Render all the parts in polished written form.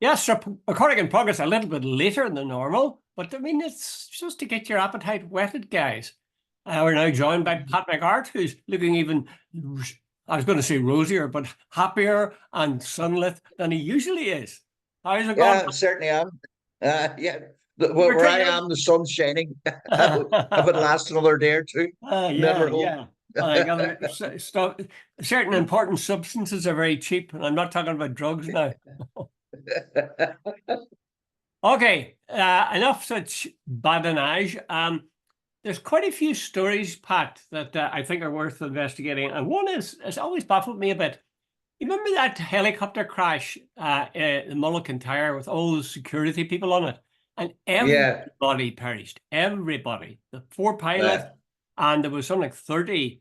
Yes, recording in progress a little bit later than normal, but I mean, it's just to get your appetite whetted, guys. We're now joined by Pat+Jude, who's looking even, I was going to say rosier, but happier and sunlit than he usually is. How's it going? Yeah, certainly am. Yeah, You were where I telling am, the sun's shining. If it us. lasts another day or two, then Yeah, we're home. yeah. Like stuff, certain important substances are very cheap, and I'm not talking about drugs now. Okay, enough such badinage. There's quite a few stories, Pat, that I think are worth investigating. And one has always baffled me a bit. You remember that helicopter crash in Kintyre with all those security people on it? And Yeah, everybody perished. Everybody. The four pilots, uh, and there was something like 30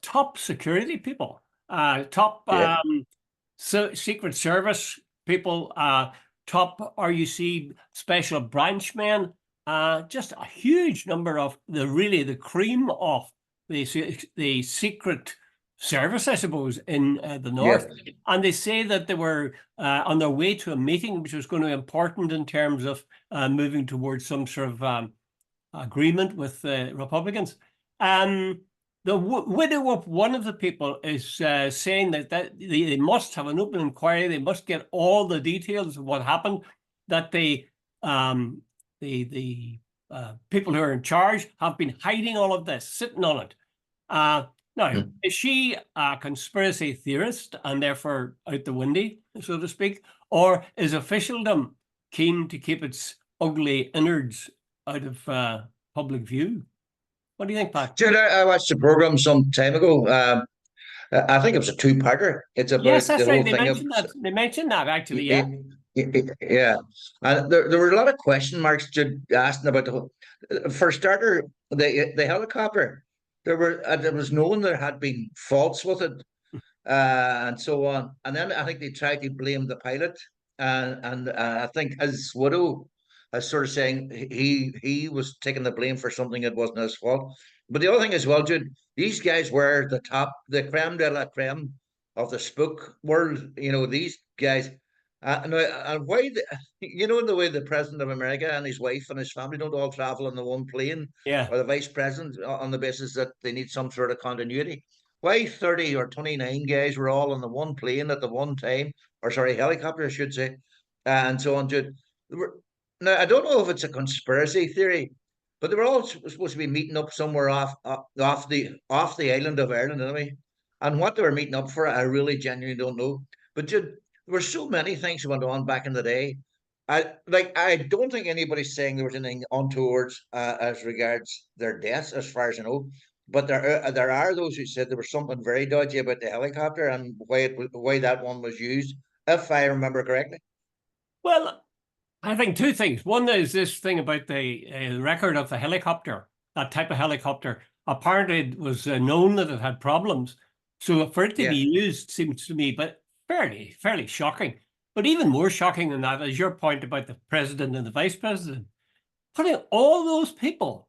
top security people, top yeah, Secret Service people, top RUC special branch men, just a huge number of the cream of the secret service, I suppose, in the yeah. north. And they say that they were on their way to a meeting, which was going to be important in terms of moving towards some sort of agreement with the Republicans. Um, the widow of one of the people is saying that they must have an open inquiry. They must get all the details of what happened. That um, the people who are in charge have been hiding all of this, sitting on it. Uh, Now, Mm. is she a conspiracy theorist and therefore out the windy, so to speak, or is officialdom keen to keep its ugly innards out of public view? What do you think, Pat? Dude, I watched the program some time ago. I think it was a two-parter. It's Yes, about the that's right. whole They thing of mentioned that. They mentioned that actually. Yeah. yeah, and there were a lot of question marks just asking about the whole. For starter, the helicopter, there was known there had been faults with it, and so on. And then I think they tried to blame the pilot, and I think his widow is sort of saying he was taking the blame for something that wasn't his fault. But the other thing as well, Jude, these guys were the creme de la creme of the spook world. These guys. And why, the way the president of America and his wife and his family don't all travel on the one plane, Yeah. or the vice president on the basis that they need some sort of continuity. Why 30 or 29 guys were all on the one plane at the one time, or sorry, helicopter, I should say, and so on. Now, I don't know if it's a conspiracy theory, but they were all supposed to be meeting up somewhere off the island of Ireland, anyway. And what they were meeting up for, I really genuinely don't know. But there were so many things that went on back in the day. I don't think anybody's saying there was anything untoward as regards their deaths, as far as I know. But there are those who said there was something very dodgy about the helicopter and why that one was used, if I remember correctly. Well, I think two things. One is this thing about the record of the helicopter, that type of helicopter. Apparently, it was known that it had problems. So for it to be Yeah, used seems to me, but fairly shocking. But even more shocking than that is your point about the president and the vice president. Putting all those people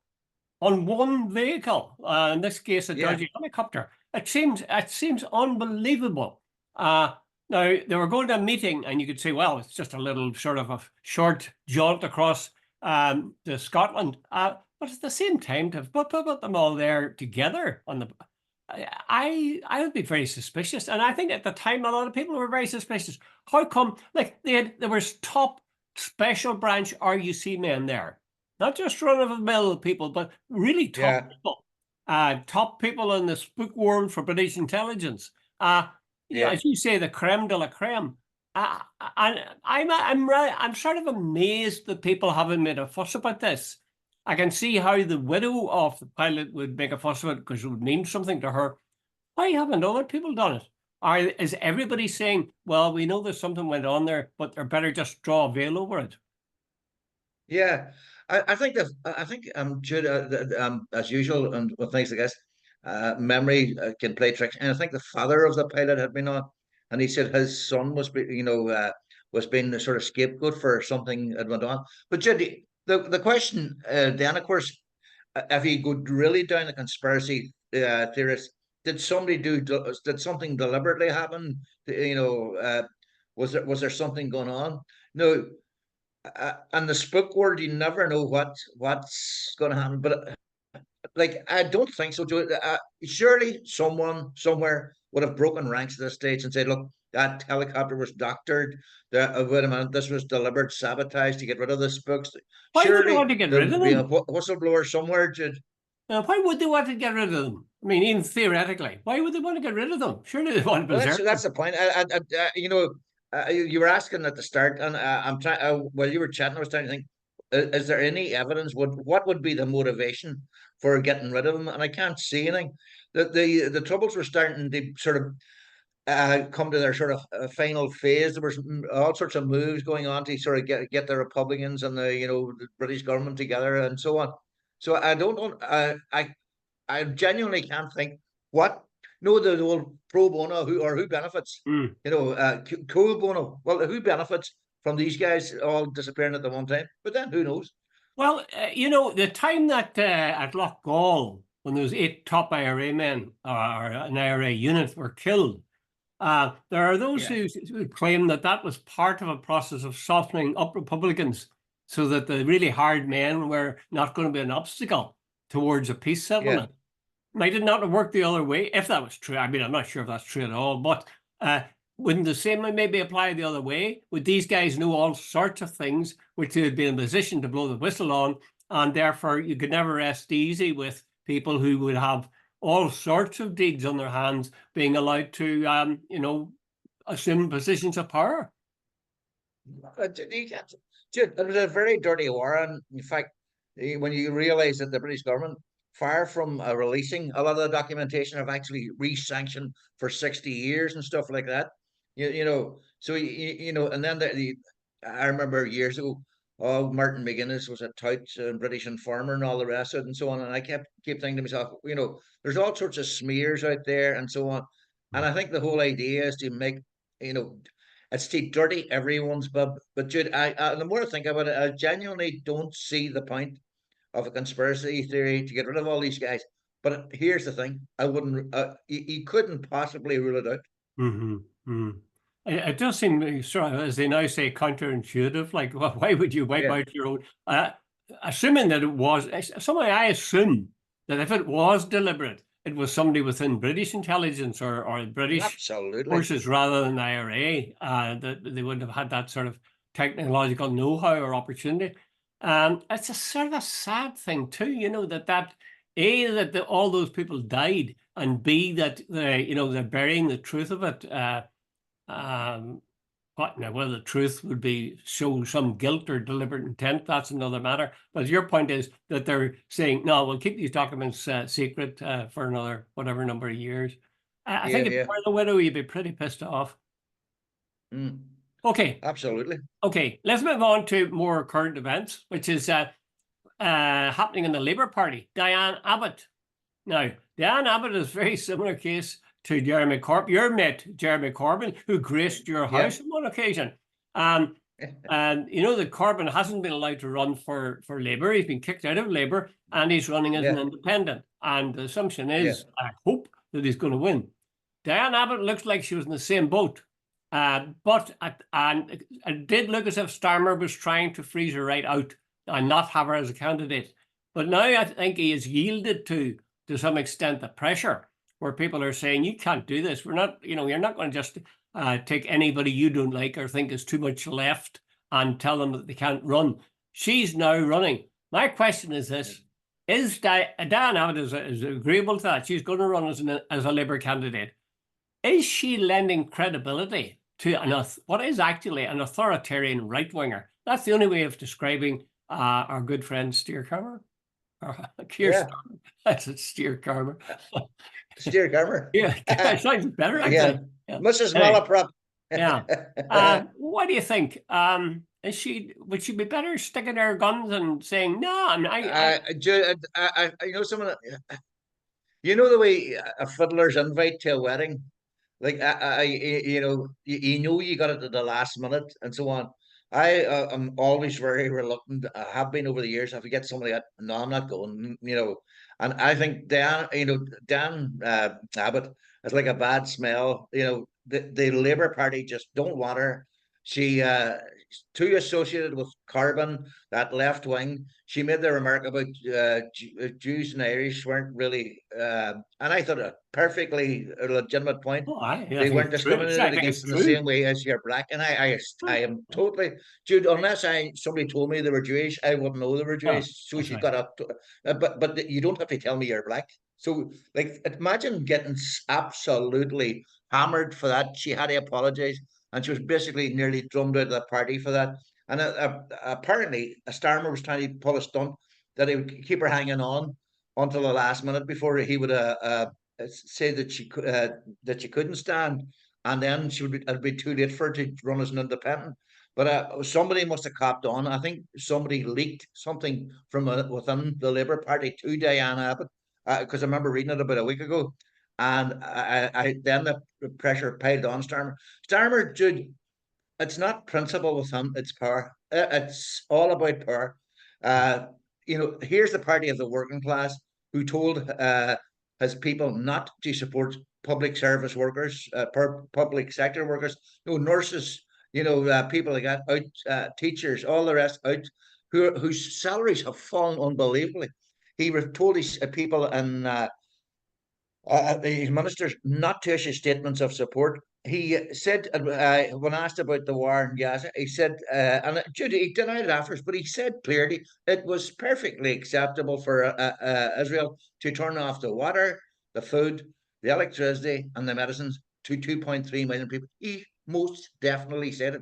on one vehicle, in this case, a yeah, dodgy helicopter. It seems unbelievable. Now they were going to a meeting, and you could say, well, it's just a little sort of a short jaunt across to Scotland. But at the same time, to put them all there together on the, I would be very suspicious, and I think at the time a lot of people were very suspicious. How come? Like there was top special branch RUC men there, not just run of the mill people, but really top yeah, people, top people in the spook world for British intelligence. yeah. As you say, the creme de la creme. I'm sort of amazed that people haven't made a fuss about this. I can see how the widow of the pilot would make a fuss of it because it would mean something to her. Why haven't other people done it? Is everybody saying, well, we know there's something went on there, but they're better just draw a veil over it? Yeah, I think Jude, as usual, and with things like this, memory can play tricks. And I think the father of the pilot had been on, and he said his son was being the sort of scapegoat for something that went on. But Jude, the question then, of course, if you go really down the conspiracy theorist, did something deliberately happen? Was there something going on? No, and the spook world, you never know what's going to happen. But like, I don't think so, Joe. Surely someone somewhere would have broken ranks at this stage and said, "Look, that helicopter was doctored. Wait a minute, this was deliberate sabotage to get rid of the spooks." Why would they want Surely to get there rid of would be a them? whistleblower somewhere. Jude. Why would they want to get rid of them? I mean, even theoretically, why would they want to get rid of them? Surely they want to Well, preserve that's them. the point. You were asking at the start, and I'm trying. While you were chatting, I was trying to think: is there any evidence? What would be the motivation for getting rid of them? And I can't see anything. The troubles were starting to sort of come to their sort of final phase. There was all sorts of moves going on to sort of get the Republicans and the British government together and so on. So I don't know. I genuinely can't think what. No, the whole pro bono who benefits. Mm. Cool bono. Well, who benefits from these guys all disappearing at the one time? But then who knows? Well, the time that at Lochgall, when those 8 top IRA men or an IRA unit were killed, there are those Yeah, who claim that that was part of a process of softening up Republicans so that the really hard men were not going to be an obstacle towards a peace yeah. settlement. Might it not have worked the other way? If that was true, I mean, I'm not sure if that's true at all, but wouldn't the same maybe apply the other way? Would these guys know all sorts of things which they would be in a position to blow the whistle on, and therefore you could never rest easy with people who would have all sorts of deeds on their hands being allowed to, assume positions of power? It was a very dirty war, and in fact, when you realise that the British government, far from releasing a lot of the documentation, have actually re-sanctioned for 60 years and stuff like that. And then I remember years ago, oh, Martin McGuinness was a tout and British informer and all the rest of it and so on. And I keep thinking to myself, there's all sorts of smears out there and so on. And I think the whole idea is to make, you know, it's to dirty everyone's bub. But Jude, the more I think about it, I genuinely don't see the point of a conspiracy theory to get rid of all these guys. But here's the thing: I wouldn't. You couldn't possibly rule it out. Mm-hmm. Mm-hmm. It does seem sort of, as they now say, counterintuitive. Like, well, why would you wipe Yeah, out your own? Assuming that it was, somehow I assume that if it was deliberate, it was somebody within British intelligence or British absolutely. forces rather than IRA, that they wouldn't have had that sort of technological know-how or opportunity. It's a sort of sad thing too, that A, that all those people died, and B, that they're burying the truth of it. Um, what now? Whether the truth would be show some guilt or deliberate intent, that's another matter. But your point is that they're saying, no, we'll keep these documents secret for another whatever number of years. I Yeah, think if you yeah. were the widow, you'd be pretty pissed off. Mm, Okay, absolutely. okay. Let's move on to more current events, which is happening in the Labour Party. Diane Abbott. Now, Diane Abbott is a very similar case to Jeremy Corbyn, your mate, Jeremy Corbyn, who graced your Yeah. house on one occasion. And you know that Corbyn hasn't been allowed to run for Labour. He's been kicked out of Labour and he's running as an Yeah. independent. And the assumption Yeah. is, I hope, that he's going to win. Diane Abbott looks like she was in the same boat. But it did look as if Starmer was trying to freeze her right out and not have her as a candidate. But now I think he has yielded to some extent the pressure where people are saying, you can't do this. We're not, you're not going to just take anybody you don't like or think is too much left and tell them that they can't run. She's now running. My question is this: is Diane Abbott is agreeable to that? She's going to run as a Labour candidate. Is she lending credibility to what is actually an authoritarian right winger? That's the only way of describing our good friend Steer Carmer. Keir Yeah. Starmer. That's it, Steer Carmer. Steer camera. Yeah, it sounds better Yeah. actually. Yeah. Mrs. Anyway, Malaprop. yeah. What do you think? Would she be better sticking to her guns and saying no? I mean, Some of the, the way a fiddler's invite to a wedding, like you got it at the last minute and so on. I am always very reluctant. I have been over the years. If I get somebody that, no, I'm not going. And I think Dan Abbott is like a bad smell. the Labour Party just don't want her. She too associated with Carbon, that left wing. She made the remark about Jews and Irish weren't really, and I thought a perfectly legitimate point. Oh, I They think weren't it's true. I discriminated think it's against in the true. same way as you're black. And I am totally, Jude, unless somebody told me they were Jewish, I wouldn't know they were Oh, Jewish. So that's she right. got up, but you don't have to tell me you're black. So, like, imagine getting absolutely hammered for that. She had to apologize, and she was basically nearly drummed out of the party for that. And apparently, a Starmer was trying to pull a stunt that he would keep her hanging on until the last minute before he would say that she couldn't stand, and then it'd be too late for her to run as an independent. But somebody must have copped on. I think somebody leaked something from within the Labour Party to Diane Abbott, because I remember reading it about a week ago, and then the pressure piled on Starmer. Starmer, Jude, it's not principle with him; it's power. It's all about power. Uh, here's the party of the working class who told his people not to support public service workers, public sector workers, no nurses, people like that, out, teachers, all the rest out, whose salaries have fallen unbelievably. He told his people and his ministers not to issue statements of support. He said, when asked about the war in Gaza, he said, and Judy, he denied it afterwards, but he said clearly it was perfectly acceptable for Israel to turn off the water, the food, the electricity, and the medicines to 2.3 million people. He most definitely said it.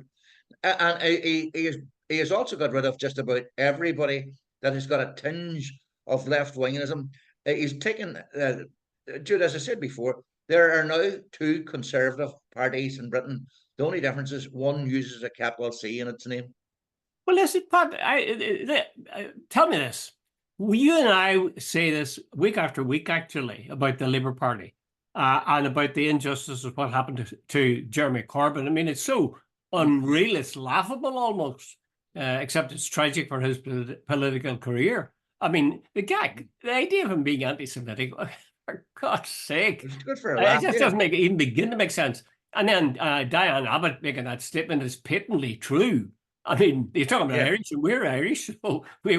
And he has also got rid of just about everybody that has got a tinge of left wingism. He's taken Jude, as I said before, there are now two conservative parties in Britain. The only difference is one uses a capital C in its name. Well, listen, Pat, tell me this. You and I say this week after week, actually, about the Labour Party and about the injustice of what happened to Jeremy Corbyn. I mean, it's so unreal, it's laughable almost, except it's tragic for his political career. I mean, the idea of him being anti-Semitic, for God's sake, It's good for a it laugh. just Yeah. doesn't even begin to make sense. And then Diane Abbott making that statement is patently true. I mean, you're talking about Yeah. Irish, and we're Irish, so we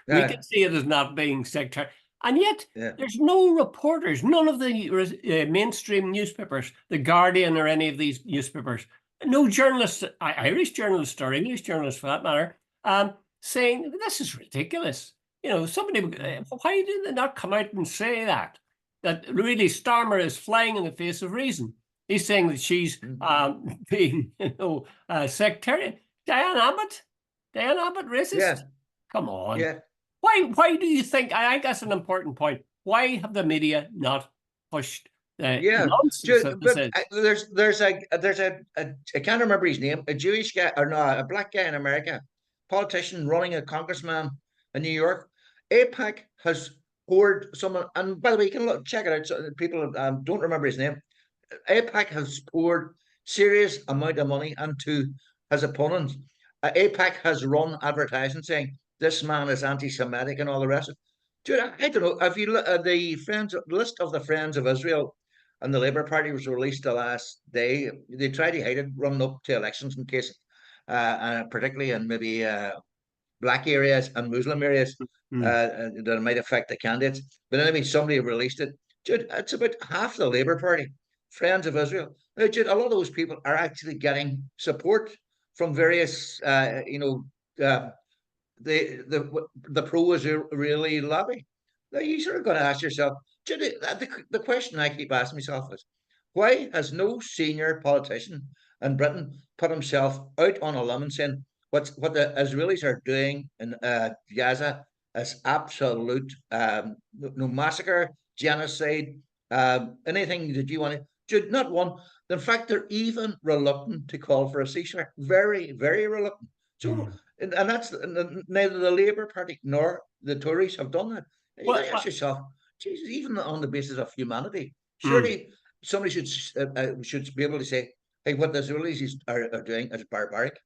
Yeah. can see it as not being sectarian. And yet, Yeah. there's no reporters, none of the mainstream newspapers, The Guardian or any of these newspapers, no journalists, Irish journalists or English journalists for that matter, saying this is ridiculous. Somebody, why did they not come out and say that? That really Starmer is flying in the face of reason. He's saying that she's being, sectarian. Diane Abbott racist? Yeah. Come on. Yeah. Why do you think, I think that's an important point. Why have the media not pushed the nonsense that this is? There's I can't remember his name, a Jewish guy or no, a black guy in America, politician running a congressman in New York. APAC has poured someone, and by the way, you can check it out. So people don't remember his name. APAC has poured serious amount of money into his opponents. APAC has run advertising saying this man is anti-Semitic and all the rest of it. Dude, I don't know. If you look at the list of the Friends of Israel and the Labour Party was released the last day, they tried to hide it running up to elections in case, particularly in maybe black areas and Muslim areas that might affect the candidates. But anyway, somebody released it. Dude, it's about half the Labour Party, Friends of Israel. Now, Dude, a lot of those people are actually getting support from various, the pro-Israeli lobby. Now, you sort of got to ask yourself, Dude, the question I keep asking myself is, why has no senior politician in Britain put himself out on a limb and saying what the Israelis are doing in Gaza is absolute no massacre, genocide, anything that you want to, not one. In fact, they're even reluctant to call for a ceasefire. Very, very reluctant. So, and that's neither the Labour Party nor the Tories have done that. You got to ask yourself, Jesus, even on the basis of humanity, surely somebody should be able to say, "Hey, what the Israelis are doing is barbaric."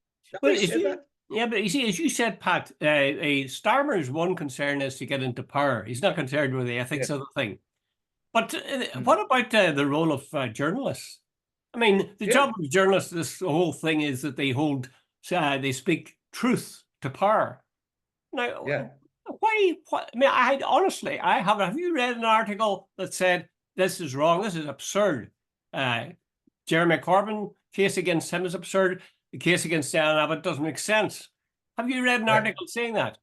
But you see, as you said, Pat, Starmer's one concern is to get into power. He's not concerned with the ethics of the thing. But what about the role of journalists? I mean, the Yeah, job of journalists, this whole thing is that they speak truth to power. Now, yeah. why? I mean, I haven't. Have you read an article that said this is wrong? This is absurd. Uh, Jeremy Corbyn case against him is absurd. The case against Diane Abbott doesn't make sense. Have you read an Yeah. article saying that?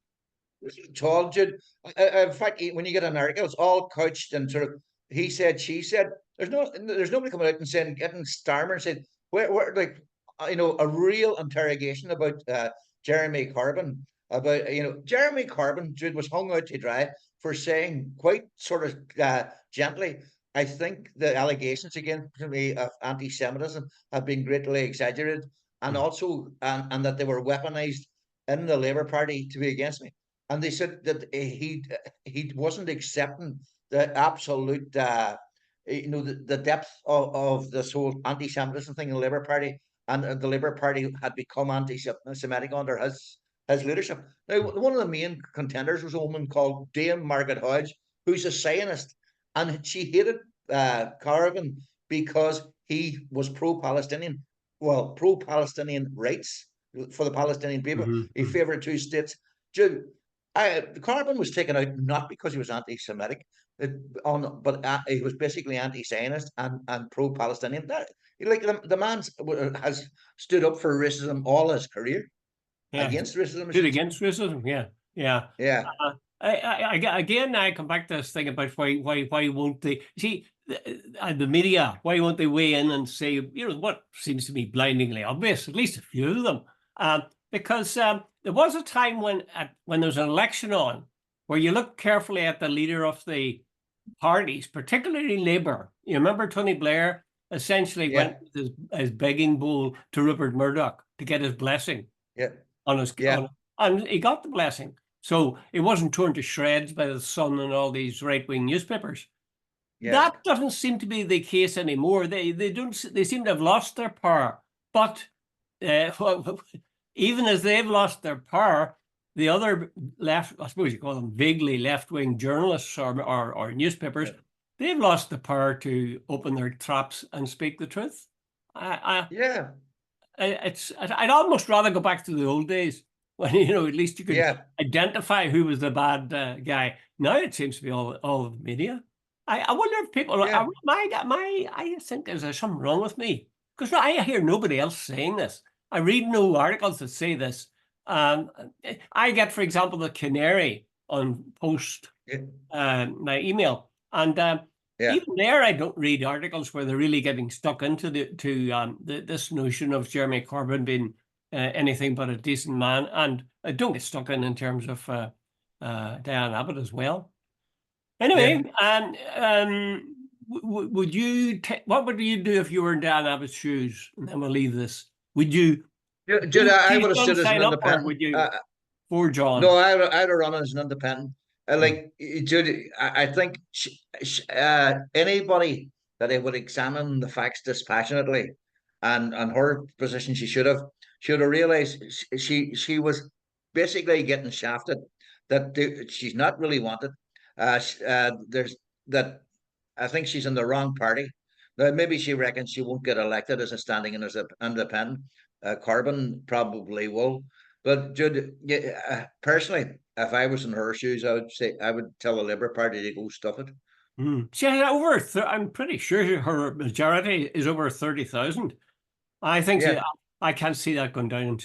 Told you. In fact, when you get an article, it's all couched and sort of he said, she said. There's nobody coming out and saying, getting Starmer and saying, where, like, a real interrogation about Jeremy Corbyn, about, Jeremy Corbyn, Jude, was hung out to dry for saying quite sort of gently, I think the allegations against me of anti-Semitism have been greatly exaggerated, and also, and that they were weaponized in the Labour Party to be against me. And they said that he wasn't accepting the absolute the depth of this whole anti-Semitism thing in the Labour Party, and the Labour Party had become anti-Semitic under his leadership. Now, one of the main contenders was a woman called Dame Margaret Hodge, who's a Zionist, and she hated Corbyn because he was pro-Palestinian, well, pro-Palestinian rights for the Palestinian people. He favoured two states. Corbyn was taken out not because he was anti-Semitic, but he was basically anti-Zionist and pro-Palestinian. Like the man has stood up for racism all his career, against racism. Against racism, yeah, yeah. Yeah. Again, I come back to this thing about why won't they see the media? Why won't they weigh in and say, what seems to be blindingly obvious? At least a few of them, because there was a time when there was an election on, where you look carefully at the leader of the parties, particularly Labour. You remember Tony Blair essentially went with his begging bowl to Rupert Murdoch to get his blessing. Yeah. And he got the blessing. So it wasn't torn to shreds by the Sun and all these right-wing newspapers. Yeah. That doesn't seem to be the case anymore. They seem to have lost their power. But even as they've lost their power, the other left, I suppose you call them vaguely left-wing journalists or newspapers, they've lost the power to open their traps and speak the truth. Yeah. I'd almost rather go back to the old days when at least you could identify who was the bad guy. Now it seems to be all the media. I wonder if people. I think there's something wrong with me, because I hear nobody else saying this. I read no articles that say this. I get, for example, the Kintyre on post my email, and even there, I don't read articles where they're really getting stuck into this notion of Jeremy Corbyn being anything but a decent man, and I don't get stuck in terms of Diane Abbott as well. Anyway, would you what would you do if you were in Diane Abbott's shoes? And then we'll leave this. Would you? Jude, I would have stood as an independent. Would you for John? No, I'd have run as an independent. Jude, I think anybody that would examine the facts dispassionately, and her position, she should have realized she was basically getting shafted. That she's not really wanted. There's that. I think she's in the wrong party. Now, maybe she reckons she won't get elected as a standing in as an independent. Corbyn probably will. But Jude, personally, if I was in her shoes, I would tell the Labour Party to go stuff it. She has I'm pretty sure her majority is over 30,000. I think I can't see that going down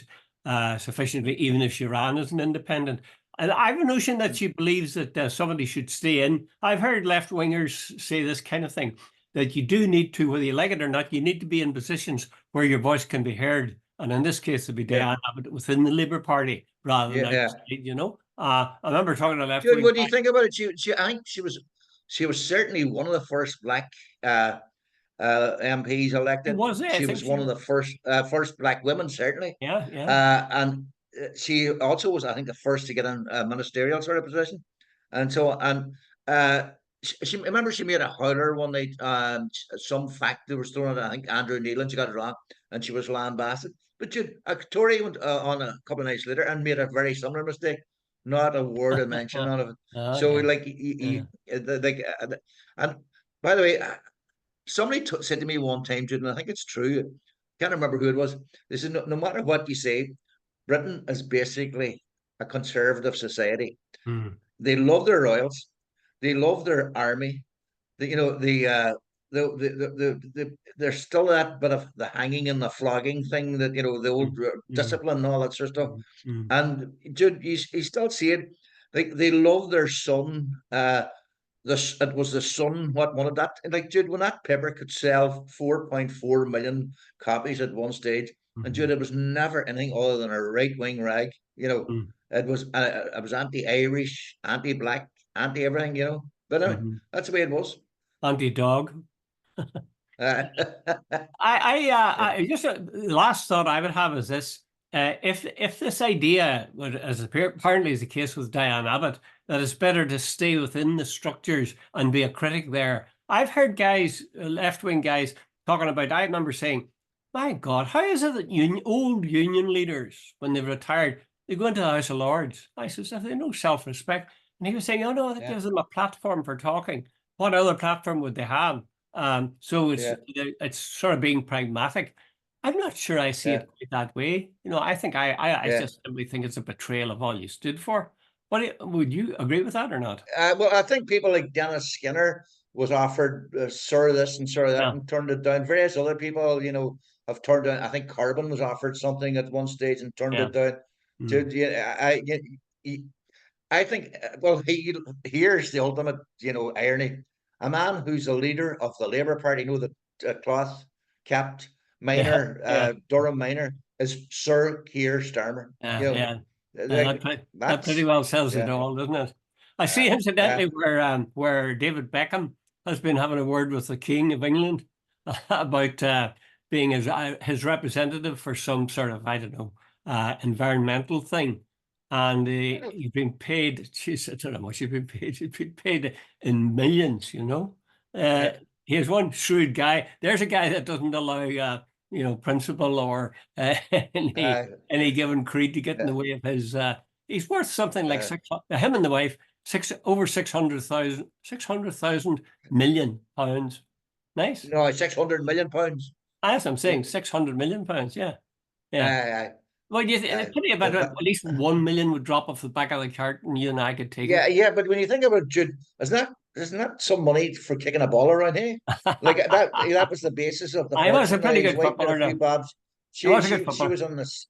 sufficiently, even if she ran as an independent. And I have a notion that she believes that somebody should stay in. I've heard left-wingers say this kind of thing, that you do need to, whether you like it or not, you need to be in positions where your voice can be heard. And in this case, it'd be Diane Abbott within the Labour Party rather than outside, I remember talking to left wing. What do you think about it? I think she was certainly one of the first black MPs elected. She was one of the first black women, certainly. And she also was, I think, the first to get in a ministerial sort of position. And so, she made a howler one night. Some fact that was thrown at, I think, Andrew Neil, and she got it wrong, and she was lambasted. But a Tory went on a couple of nights later and made a very similar mistake. Not a word of mention of it. And by the way, somebody said to me one time, Jude, and I think it's true. Can't remember who it was. They said, no matter what you say, Britain is basically a conservative society. Mm, They love their royals, they love their army. The, you know, there's still that bit of the hanging and the flogging thing, that the old mm, mm, discipline and all that sort of stuff. mm, mm, And Jude, you still see it. Like they love their son. This it was the Sun what wanted that. Like Jude, when that paper could sell 4.4 million copies at one stage, and mhm, Jude, it was never anything other than a right wing rag. mm, It was anti-Irish, anti-black, anti everything. But anyway, mhm. that's the way it was. Anti-dog. Uh, I just last thought I would have is this: if this idea, as apparently is the case with Diane Abbott, that it's better to stay within the structures and be a critic there. I've heard guys, left-wing guys, talking about. I remember saying, "My God, how is it that old union leaders, when they've retired, they go into the House of Lords?" I says, "If they no self-respect," and he was saying, "Oh no, that yeah, gives them a platform for talking. What other platform would they have?" So yeah, it's sort of being pragmatic. I'm not sure I see yeah, it quite that way. I think I yeah. just simply think it's a betrayal of all you stood for. Would you agree with that or not? Well, I think people like Dennis Skinner was offered Sir this and Sir that Yeah, and turned it down. Various other people, have turned down. I think Carbon was offered something at one stage and turned yeah. it down. Mm, I think, well, here's the ultimate, irony. A man who's a leader of the Labour Party, the cloth capped yeah, miner, yeah, Durham miner, is Sir Keir Starmer. yeah. Like That pretty that's, well says it yeah, all, doesn't it? I uh, see uh, incidentally where David Beckham has been having a word with the King of England about being his representative for some sort of, I don't know, environmental thing. And he's been paid, geez, I don't know how much he's been paid. He's been paid in millions. Uh, uh, Here's one shrewd guy. There's a guy that doesn't allow, principle or any uh, any given creed to get in uh, the way of his. He's worth something like uh, him and the wife, over 600,000 million pounds. Nice. no, £600 million. As I'm saying, 600 million pounds. Yeah. Yeah. Uh, Well, you it's pretty about but, at least 1 million would drop off the back of the cart and you and I could take yeah, it. yeah, but when you think about Jude, isn't that some money for kicking a ball around here? Like that was the basis of the I was a fortune. Now pretty his good wife made a footballer few now. bobs. He She was a good she she footballer. was on this.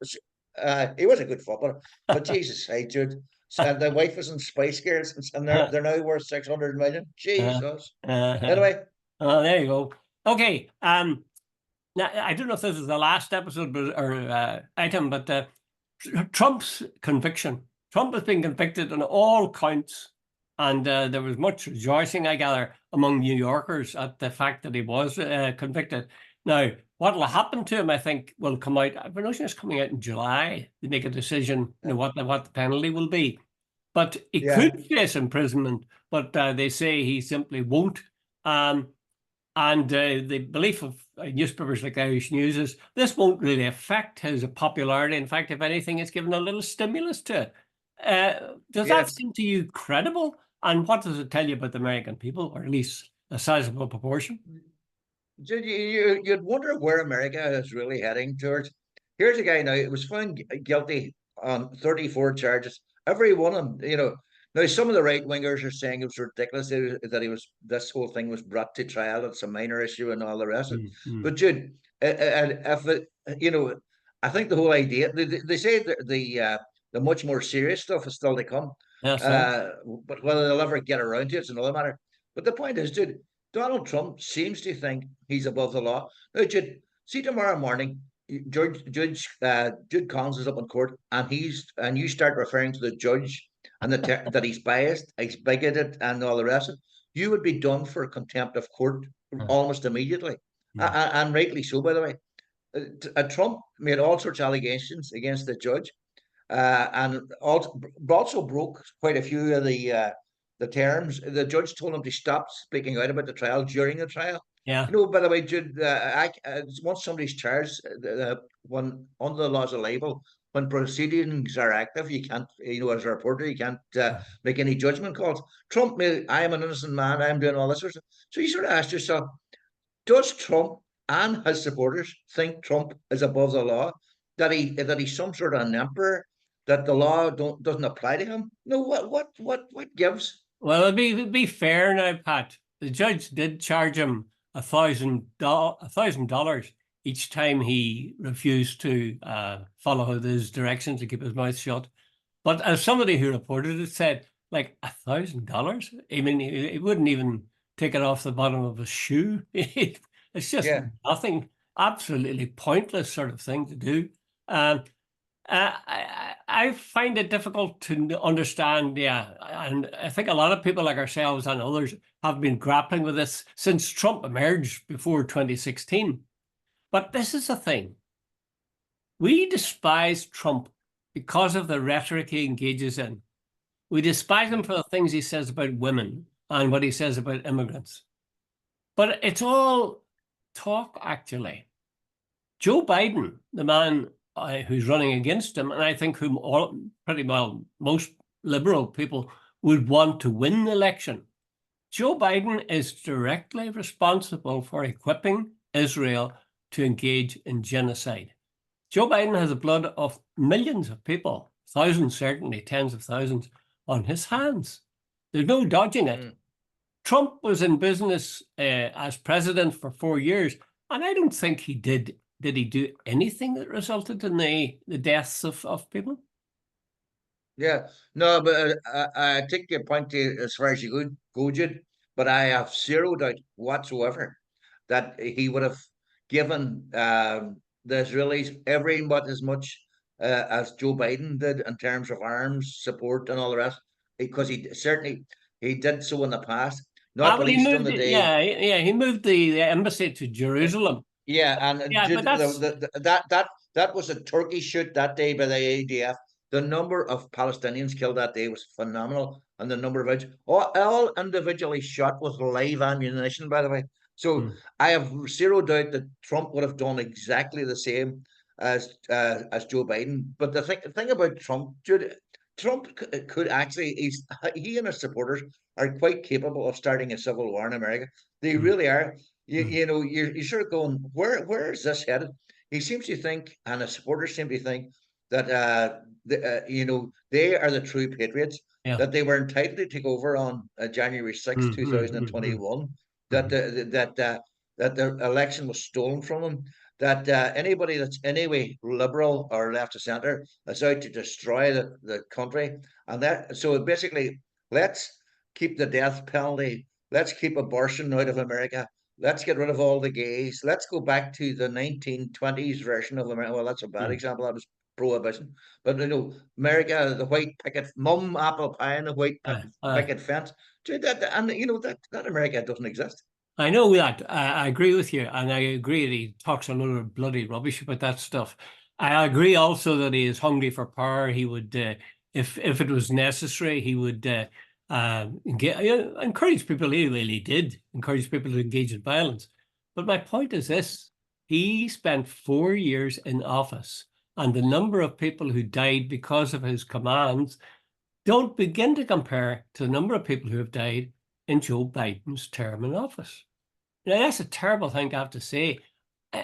He was a good footballer, but Jesus, hey Jude, and the wife was in Spice Girls, and they're now worth 600 million. Uh, Jesus. uh, Anyway, there you go. Okay. Now I don't know if this is the last episode or item, but Trump's conviction. Trump has been convicted on all counts, and there was much rejoicing, I gather, among New Yorkers at the fact that he was convicted. Now, what will happen to him, I think, will come out. I've been noticing it's coming out in July to make a decision, what the penalty will be. But he yeah, could face imprisonment, but they say he simply won't. Um, and the belief of newspapers like Irish News is this won't really affect his popularity. In fact, if anything, it's given a little stimulus to it. Does yeah. that seem to you credible? And what does it tell you about the American people, or at least a sizable proportion? Jude, you'd wonder where America is really heading towards. Here's a guy now. It was found guilty on 34 charges. Every one of them. Now some of the right wingers are saying it was ridiculous that this whole thing was brought to trial. It's a minor issue and all the rest of it. Mm, mm. But Jude, if it, I think the whole idea. They say the much more serious stuff is still to come. Yes, Uh, but whether they'll ever get around to it's another matter. But the point is, Jude, Donald Trump seems to think he's above the law. Now, Jude, see tomorrow morning, Jude Collins is up in court, and you start referring to the judge and that he's biased, he's bigoted, and all the rest of it. You would be done for contempt of court almost immediately, mm, and rightly so, by the way. Trump made all sorts of allegations against the judge, and also broke quite a few of the terms. The judge told him to stop speaking out about the trial during the trial. yeah. By the way, Jude, once somebody's charged, when under the laws of libel, when proceedings are active, you can't, as a reporter, you can't make any judgment calls. Trump made, I am an innocent man, I'm doing all this sort of stuff. So you sort of ask yourself, does Trump and his supporters think Trump is above the law? That he's some sort of an emperor? That the law doesn't apply to him? No. What gives? Well, it'd be fair now, Pat. The judge did charge him $1,000 each time he refused to follow his directions to keep his mouth shut. But as somebody who reported it said, like $1,000. I mean, he wouldn't even take it off the bottom of his shoe. It's just Yeah. nothing. Absolutely pointless sort of thing to do. Um, I find it difficult to understand, yeah, and I think a lot of people like ourselves and others have been grappling with this since Trump emerged before 2016. But this is the thing. We despise Trump because of the rhetoric he engages in. We despise him for the things he says about women and what he says about immigrants. But it's all talk, actually. Joe Biden, the man who's running against him, and I think whom pretty well most liberal people would want to win the election. Joe Biden is directly responsible for equipping Israel to engage in genocide. Joe Biden has the blood of millions of people, thousands certainly, tens of thousands, on his hands. There's no dodging it. Trump was in business as president for 4 years, and I don't think he did. Did he do anything that resulted in the deaths of people? Yeah, no, but I take your point as far as you go, Jude. But I have zero doubt whatsoever that he would have given the Israelis every but as much as Joe Biden did in terms of arms support and all the rest, because he did so in the past, not Well, he least on moved the it. day. Yeah, he moved the embassy to Jerusalem. Yeah, and Yeah, but that's that was a turkey shoot that day by the ADF. The number of Palestinians killed that day was phenomenal, and the number of all individually shot with live ammunition, by the way. So I have zero doubt that Trump would have done exactly the same as Joe Biden. But the thing about Trump, Jude, Trump could actually he and his supporters are quite capable of starting a civil war in America. They really are. You know, you're sort of going, where is this headed? He seems to think, and his supporters seem to think that you know, they are the true patriots, yeah. that they were entitled to take over on January 6th, 2021, that that the election was stolen from them, that anybody that's anyway liberal or left of center is out to destroy the country, and that so basically let's keep the death penalty, let's keep abortion out of America. Let's get rid of all the gays. Let's go back to the 1920s version of America. Well, that's a bad example. That was prohibition. But you know, America, the white picket, mum apple pie and the white picket fence. And you know that America doesn't exist. I know that. I agree with you, and I agree that he talks a lot of bloody rubbish about that stuff. I agree also that he is hungry for power. He would, if it was necessary, he would encourage people. He really did encourage people to engage in violence. But my point is this: he spent 4 years in office, and the number of people who died because of his commands don't begin to compare to the number of people who have died in Joe Biden's term in office. Now, that's a terrible thing to have to say.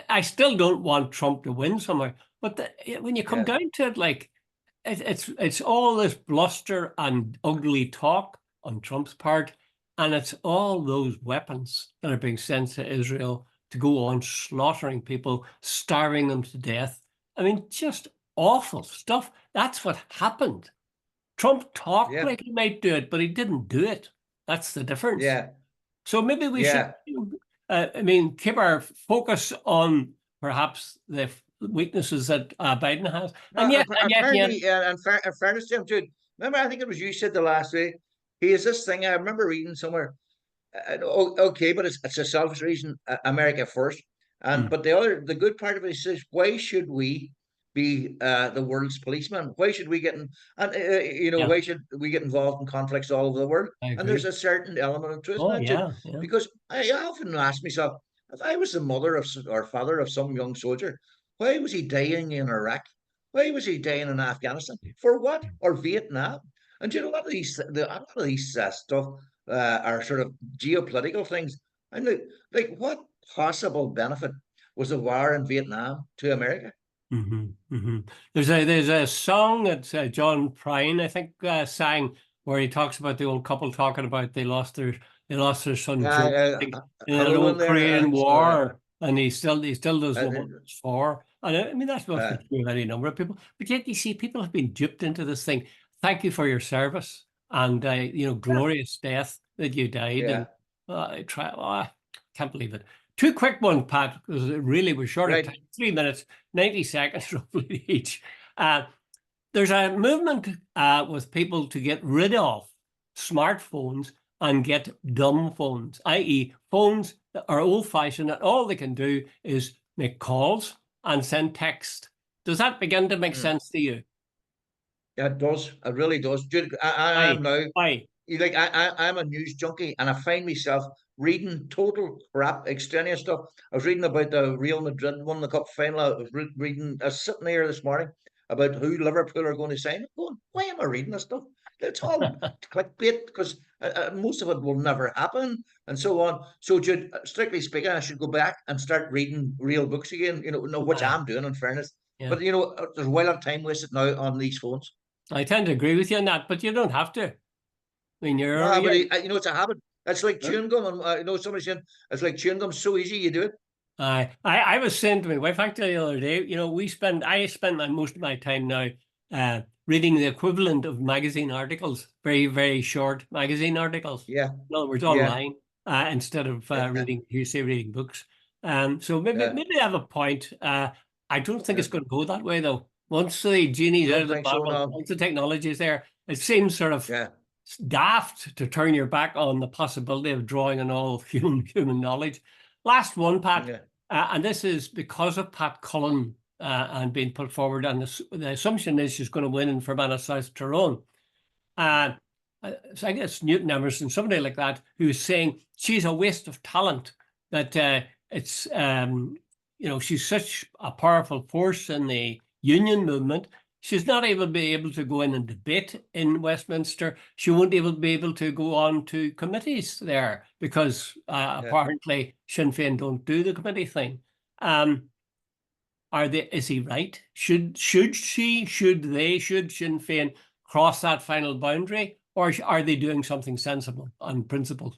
I still don't want Trump to win somewhere, but when you come down to it, like it's all this bluster and ugly talk on Trump's part, and it's all those weapons that are being sent to Israel to go on slaughtering people, starving them to death. I mean, just awful stuff. That's what happened. Trump talked like he might do it, but he didn't do it. That's the difference. Yeah. So maybe we should, keep our focus on perhaps the weaknesses that Biden has. And yet, in fairness to him, Jude, remember, I think it was you said the last week, he has this thing, I remember reading somewhere, okay, but it's a selfish reason, America first. But the good part of it is, why should we be the world's policeman? Why should we get in, and why should we get involved in conflicts all over the world? And there's a certain element of truth in that, because I often ask myself, if I was the mother of or father of some young soldier, why was he dying in Iraq? Why was he dying in Afghanistan? For what? Or Vietnam? And a lot of these stuff are sort of geopolitical things. And like what possible benefit was the war in Vietnam to America. There's a song that John Prine, I think, sang, where he talks about the old couple talking about they lost their son Joe, I think, in an Hello in old there. Korean So, War, and he still doesn't know what it's for. And I mean, that's must be uh, true of any number of people. But yet you see people have been duped into this thing. Thank you for your service, and glorious death that you died. yeah, And I can't believe it. Two quick ones, Pat, because really we're short of right. time. 3 minutes, 90 seconds roughly each. There's a movement with people to get rid of smartphones and get dumb phones, i.e. phones that are old-fashioned and all they can do is make calls and send text. Does that begin to make sense to you? Yeah, it does. It really does. Dude, I Aye, am now. aye. I'm a news junkie, and I find myself reading total crap, extraneous stuff. I was reading about the Real Madrid won the cup final. I was reading. I was sitting here this morning about who Liverpool are going to sign. I'm going, why am I reading this stuff? It's all clickbait because most of it will never happen, and so on. So, Jude, strictly speaking, I should go back and start reading real books again. No, which Aye. I'm doing, in fairness. Yeah. But there's a while of time wasted now on these phones. I tend to agree with you on that, but you don't have to. I mean, No, but it's a habit. It's like chewing gum, and somebody saying it's like chewing gum. So easy, you do it. I was saying to my wife actually the other day, I spend most of my time now reading the equivalent of magazine articles, very, very short magazine articles. Yeah, In other words, yeah, online, instead of yeah, reading books. So maybe yeah, maybe I have a point. I don't think yeah. it's going to go that way though. Once the genie's You out don't of the think so, bottle, no? once the technology is there, it seems sort of Yeah, daft to turn your back on the possibility of drawing on all human knowledge. Last one, Pat, yeah, and this is because of Pat Cullen and being put forward, and the assumption is she's going to win in Fermanagh South Tyrone. So I guess Newton Emerson, somebody like that, who's saying she's a waste of talent, that it's she's such a powerful force in the union movement. She's not able to go in and debate in Westminster. She won't be able to go on to committees there because yeah. apparently Sinn Féin don't do the committee thing. Is he right? Should Sinn Féin cross that final boundary, or are they doing something sensible on principle?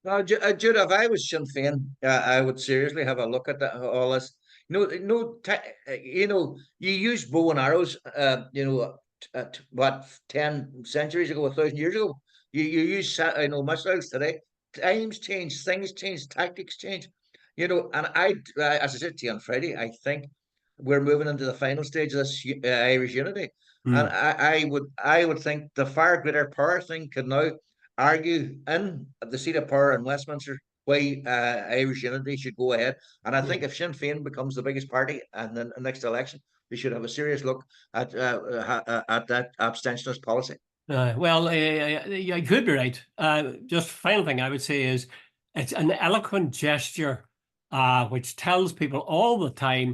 No, Jude, if I was Sinn Féin, I would seriously have a look at all this. You use bow and arrows. What 10 centuries ago, 1,000 years ago. You use missiles today. Times change, things change, tactics change. And as I said to you on Friday, I think we're moving into the final stage of this Irish unity, and Mm. I would think the far greater power thing could now argue in the seat of power in Westminster why Irish unity should go ahead. And I Yeah. think if Sinn Féin becomes the biggest party in the next election, we should have a serious look at that abstentionist policy. You could be right. Just final thing I would say is it's an eloquent gesture which tells people all the time